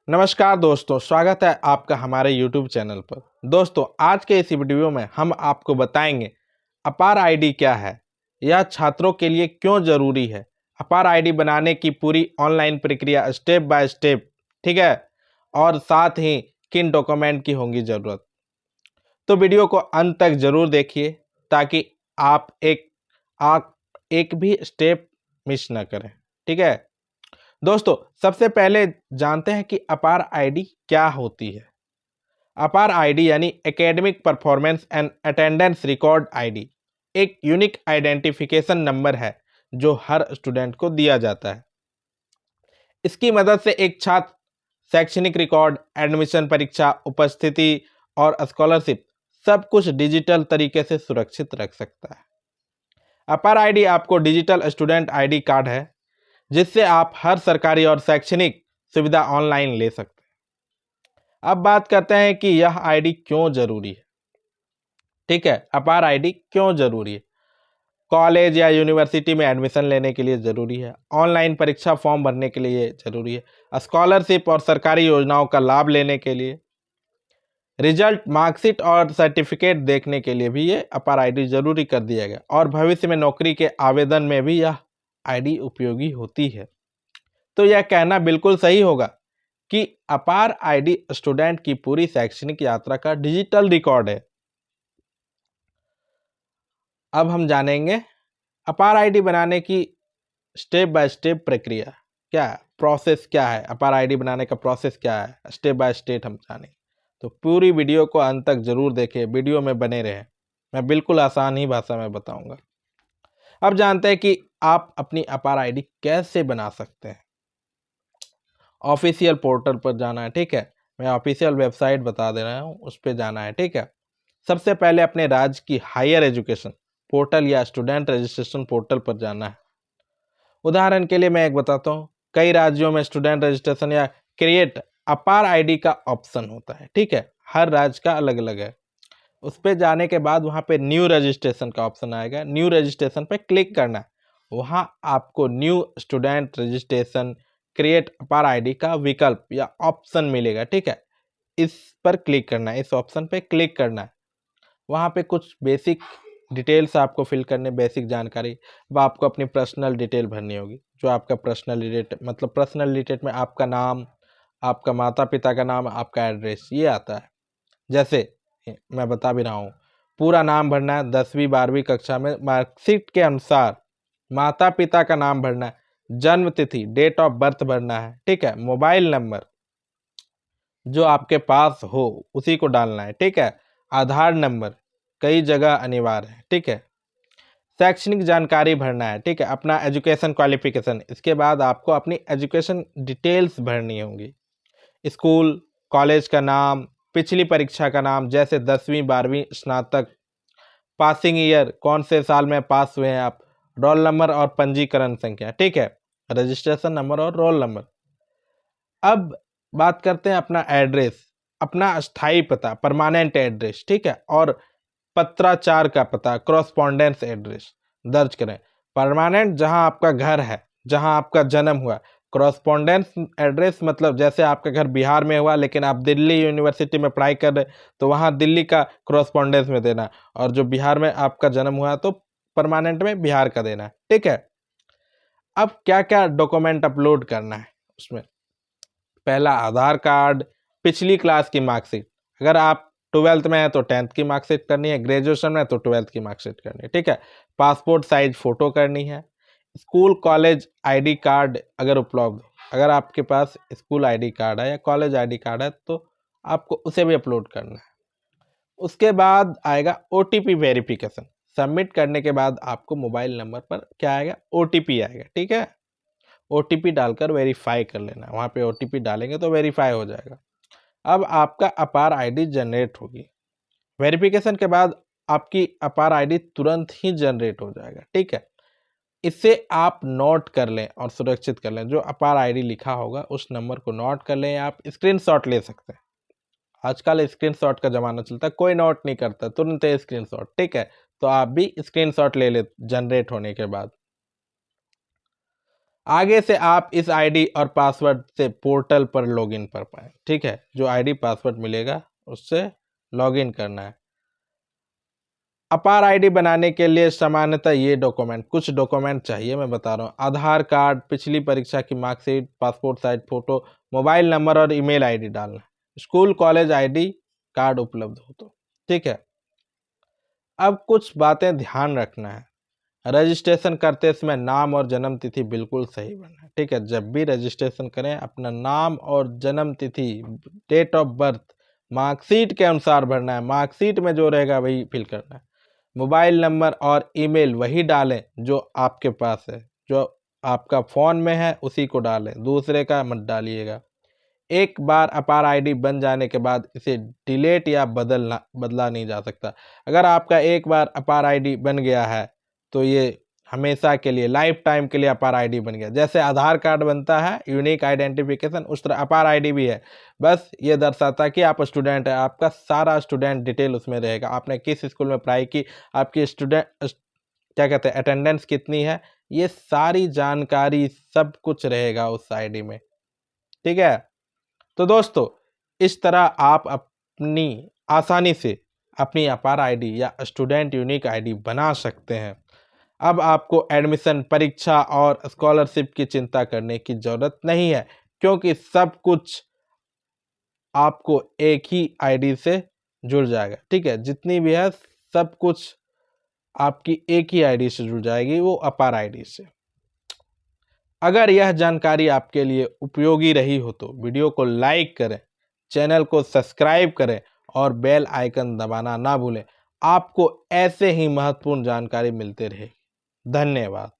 नमस्कार दोस्तों, स्वागत है आपका हमारे YouTube चैनल पर। दोस्तों, आज के इस वीडियो में हम आपको बताएंगे अपार आईडी क्या है, यह छात्रों के लिए क्यों ज़रूरी है, अपार आईडी बनाने की पूरी ऑनलाइन प्रक्रिया स्टेप बाय स्टेप, ठीक है, और साथ ही किन डॉक्यूमेंट की होगी ज़रूरत। तो वीडियो को अंत तक ज़रूर देखिए ताकि आप एक भी स्टेप मिस न करें, ठीक है। दोस्तों, सबसे पहले जानते हैं कि अपार आईडी क्या होती है। अपार आईडी यानी academic performance and attendance record ID एक यूनिक आइडेंटिफिकेशन नंबर है जो हर स्टूडेंट को दिया जाता है। इसकी मदद से एक छात्र शैक्षणिक रिकॉर्ड, एडमिशन परीक्षा, उपस्थिति और स्कॉलरशिप सब कुछ डिजिटल तरीके से सुरक्षित रख सकता है। अपार आईडी आपको डिजिटल स्टूडेंट आईडी कार्ड है जिससे आप हर सरकारी और शैक्षणिक सुविधा ऑनलाइन ले सकते हैं। अब बात करते हैं कि यह आईडी क्यों जरूरी है। ठीक है, अपार आईडी क्यों जरूरी है। कॉलेज या यूनिवर्सिटी में एडमिशन लेने के लिए ज़रूरी है, ऑनलाइन परीक्षा फॉर्म भरने के लिए ज़रूरी है, स्कॉलरशिप और सरकारी योजनाओं का लाभ लेने के लिए, रिजल्ट, मार्कशीट और सर्टिफिकेट देखने के लिए भी ये अपार आईडी जरूरी कर दिया गया और भविष्य में नौकरी के आवेदन में भी यह आईडी उपयोगी होती है। तो यह कहना बिल्कुल सही होगा कि अपार आईडी स्टूडेंट की पूरी शैक्षणिक यात्रा का डिजिटल रिकॉर्ड है। अब हम जानेंगे अपार आईडी बनाने की स्टेप बाय स्टेप प्रक्रिया क्या है, प्रोसेस क्या है, अपार आईडी बनाने का प्रोसेस क्या है, स्टेप बाय स्टेप हम जानेंगे। तो पूरी वीडियो को अंत तक जरूर देखें, वीडियो में बने रहें, मैं बिल्कुल आसान ही भाषा में बताऊंगा। अब जानते हैं कि आप अपनी अपार आईडी कैसे बना सकते हैं। ऑफिशियल पोर्टल पर जाना है, ठीक है, मैं ऑफिशियल वेबसाइट बता दे रहा हूँ, उस पर जाना है, ठीक है। सबसे पहले अपने राज्य की हायर एजुकेशन पोर्टल या स्टूडेंट रजिस्ट्रेशन पोर्टल पर जाना है। उदाहरण के लिए मैं एक बताता हूँ, कई राज्यों में स्टूडेंट रजिस्ट्रेशन या क्रिएट अपार आईडी का ऑप्शन होता है, ठीक है, हर राज्य का अलग अलग है। उस पर जाने के बाद वहाँ पे न्यू रजिस्ट्रेशन का ऑप्शन आएगा, न्यू रजिस्ट्रेशन पे क्लिक करना है। वहाँ आपको न्यू स्टूडेंट रजिस्ट्रेशन क्रिएट अपार आईडी का विकल्प या ऑप्शन मिलेगा, ठीक है, इस पर क्लिक करना है, इस ऑप्शन पे क्लिक करना है। वहाँ पे कुछ बेसिक डिटेल्स आपको फिल करने, बेसिक जानकारी, वह आपको अपनी पर्सनल डिटेल भरनी होगी, जो आपका पर्सनल डिटेल मतलब पर्सनल डिटेल में आपका नाम, आपका माता पिता का नाम, आपका एड्रेस ये आता है। जैसे मैं बता भी रहा हूँ, पूरा नाम भरना है, 10वीं 12वीं कक्षा में मार्कशीट के अनुसार माता पिता का नाम भरना है, जन्म तिथि डेट ऑफ बर्थ भरना है, ठीक है, मोबाइल नंबर जो आपके पास हो उसी को डालना है, ठीक है, आधार नंबर कई जगह अनिवार्य है, ठीक है, शैक्षणिक जानकारी भरना है, ठीक है, अपना एजुकेशन क्वालिफिकेशन, इसके बाद आपको अपनी एजुकेशन डिटेल्स भरनी होंगी, स्कूल कॉलेज का नाम, पिछली परीक्षा का नाम जैसे 10वीं 12वीं स्नातक, पासिंग ईयर कौन से साल में पास हुए हैं आप, रोल नंबर और पंजीकरण संख्या, ठीक है, रजिस्ट्रेशन नंबर और रोल नंबर। अब बात करते हैं अपना एड्रेस, अपना स्थायी पता, परमानेंट एड्रेस, ठीक है, और पत्राचार का पता, क्रॉसपॉन्डेंस एड्रेस दर्ज करें। परमानेंट जहां आपका घर है, जहां आपका जन्म हुआ। क्रॉसपॉन्डेंस एड्रेस मतलब जैसे आपका घर बिहार में हुआ लेकिन आप दिल्ली यूनिवर्सिटी में पढ़ाई कर रहे तो वहां दिल्ली का क्रॉसपॉन्डेंस में देना, और जो बिहार में आपका जन्म हुआ तो परमानेंट में बिहार का देना, ठीक है। अब क्या क्या डॉक्यूमेंट अपलोड करना है उसमें, पहला आधार कार्ड, पिछली क्लास की मार्कशीट, अगर आप 12th में है तो 10th की मार्कशीट करनी है, ग्रेजुएशन में तो 12th की मार्कशीट करनी है, ठीक है, पासपोर्ट साइज फोटो करनी है, स्कूल कॉलेज आईडी कार्ड अगर उपलब्ध, अगर आपके पास स्कूल आईडी कार्ड है या कॉलेज आईडी कार्ड है तो आपको उसे भी अपलोड करना है। उसके बाद आएगा ओटीपी वेरिफिकेशन, सबमिट करने के बाद आपको मोबाइल नंबर पर क्या आएगा, ओटीपी आएगा, ठीक है, ओटीपी डालकर वेरीफाई कर लेना, वहाँ पे ओटीपी डालेंगे तो वेरीफाई हो जाएगा। अब आपका अपार आईडी जनरेट होगी, वेरिफिकेशन के बाद आपकी अपार आईडी तुरंत ही जनरेट हो जाएगा, ठीक है। इसे आप नोट कर लें और सुरक्षित कर लें, जो अपार आईडी लिखा होगा उस नंबर को नोट कर लें, आप स्क्रीनशॉट ले सकते हैं। आजकल स्क्रीनशॉट का ज़माना चलता है, कोई नोट नहीं करता, तुरंत स्क्रीनशॉट, ठीक है, तो आप भी स्क्रीनशॉट ले ले जनरेट होने के बाद। आगे से आप इस आईडी और पासवर्ड से पोर्टल पर लॉगिन कर पाए। ठीक है, जो आईडी पासवर्ड मिलेगा उससे लॉगिन करना है। अपार आईडी बनाने के लिए सामान्यतः ये कुछ डॉक्यूमेंट चाहिए, मैं बता रहा हूँ। आधार कार्ड, पिछली परीक्षा की marksheet, passport size photo, mobile number और ईमेल आईडी डालना। स्कूल कॉलेज आईडी कार्ड उपलब्ध हो तो। ठीक है, अब कुछ बातें ध्यान रखना है। रजिस्ट्रेशन करते समय नाम और जन्म तिथि बिल्कुल सही भरना है। ठीक है, जब भी रजिस्ट्रेशन करें अपना नाम और जन्म तिथि, डेट ऑफ बर्थ मार्कशीट के अनुसार भरना है। मार्कशीट में जो रहेगा वही फिल करना है। मोबाइल नंबर और ईमेल वही डालें जो आपके पास है, जो आपका फ़ोन में है उसी को डालें, दूसरे का मत डालिएगा। एक बार अपार आईडी बन जाने के बाद इसे डिलीट या बदला नहीं जा सकता। अगर आपका एक बार अपार आईडी बन गया है तो ये हमेशा के लिए, लाइफ टाइम के लिए अपार आईडी बन गया। जैसे आधार कार्ड बनता है यूनिक आइडेंटिफिकेशन, उस तरह अपार आईडी भी है। बस ये दर्शाता कि आप स्टूडेंट हैं, आपका सारा स्टूडेंट डिटेल उसमें रहेगा। आपने किस स्कूल में पढ़ाई की, आपकी क्या कहते हैं अटेंडेंस कितनी है, ये सारी जानकारी सब कुछ रहेगा उस आईडी में। ठीक है, तो दोस्तों इस तरह आप अपनी आसानी से अपनी अपार आईडी या स्टूडेंट यूनिक आईडी बना सकते हैं। अब आपको एडमिशन, परीक्षा और स्कॉलरशिप की चिंता करने की ज़रूरत नहीं है, क्योंकि सब कुछ आपको एक ही आईडी से जुड़ जाएगा। ठीक है, जितनी भी है सब कुछ आपकी एक ही आईडी से जुड़ जाएगी, वो अपार आईडी से। अगर यह जानकारी आपके लिए उपयोगी रही हो तो वीडियो को लाइक करें, चैनल को सब्सक्राइब करें और बेल आइकन दबाना ना भूलें। आपको ऐसे ही महत्वपूर्ण जानकारी मिलते रहेगी। धन्यवाद।